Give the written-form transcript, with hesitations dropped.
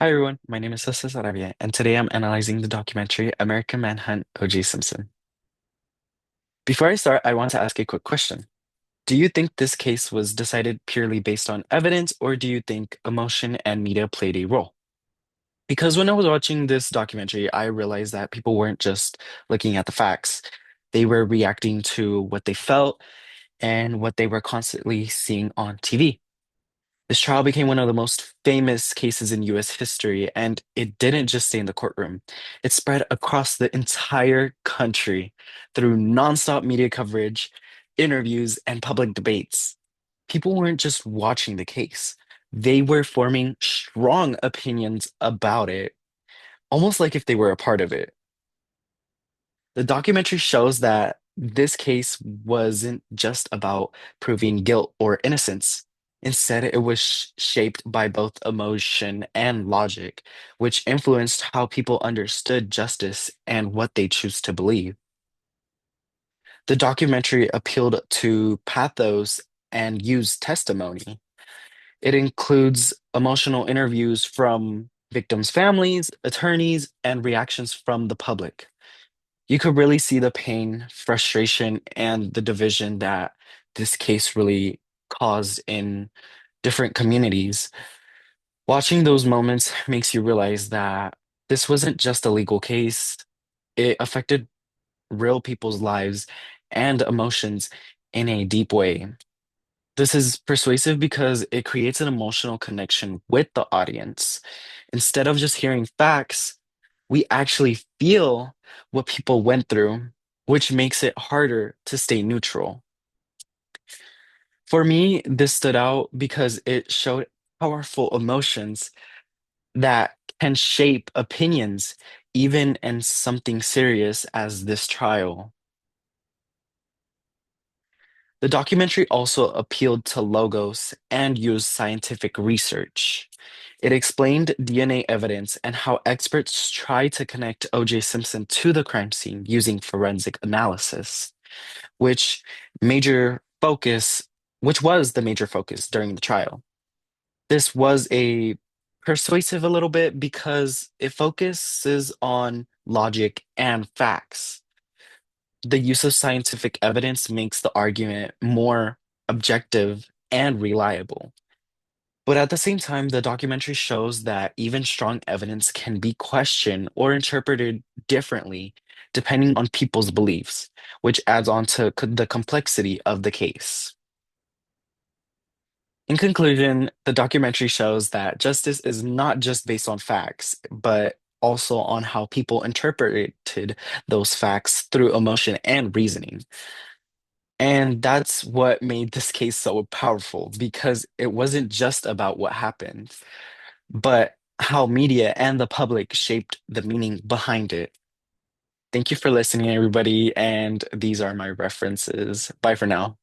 Hi everyone, my name is Josue Saravia, and today I'm analyzing the documentary American Manhunt O.J. Simpson. Before I start, I want to ask a quick question. Do you think this case was decided purely based on evidence, or do you think emotion and media played a role? Because when I was watching this documentary, I realized that people weren't just looking at the facts, they were reacting to what they felt and what they were constantly seeing on TV. This trial became one of the most famous cases in US history, and it didn't just stay in the courtroom. It spread across the entire country through nonstop media coverage, interviews, and public debates. People weren't just watching the case, they were forming strong opinions about it, almost like if they were a part of it. The documentary shows that this case wasn't just about proving guilt or innocence. Instead, it was shaped by both emotion and logic, which influenced how people understood justice and what they choose to believe. The documentary appealed to pathos and used testimony. It includes emotional interviews from victims' families, attorneys, and reactions from the public. You could really see the pain, frustration, and the division that this case really caused in different communities. Watching those moments makes you realize that this wasn't just a legal case, it affected real people's lives and emotions in a deep way. This is persuasive because it creates an emotional connection with the audience. Instead of just hearing facts, we actually feel what people went through, which makes it harder to stay neutral. For me, this stood out because it showed powerful emotions that can shape opinions, even in something serious as this trial. The documentary also appealed to logos and used scientific research. It explained DNA evidence and how experts try to connect O.J. Simpson to the crime scene using forensic analysis, which major focus, which was the major focus during the trial. This was a persuasive a little bit because it focuses on logic and facts. The use of scientific evidence makes the argument more objective and reliable. But at the same time, the documentary shows that even strong evidence can be questioned or interpreted differently depending on people's beliefs, which adds on to the complexity of the case. In conclusion, the documentary shows that justice is not just based on facts, but also on how people interpreted those facts through emotion and reasoning. And that's what made this case so powerful because it wasn't just about what happened, but how media and the public shaped the meaning behind it. Thank you for listening, everybody. And these are my references. Bye for now.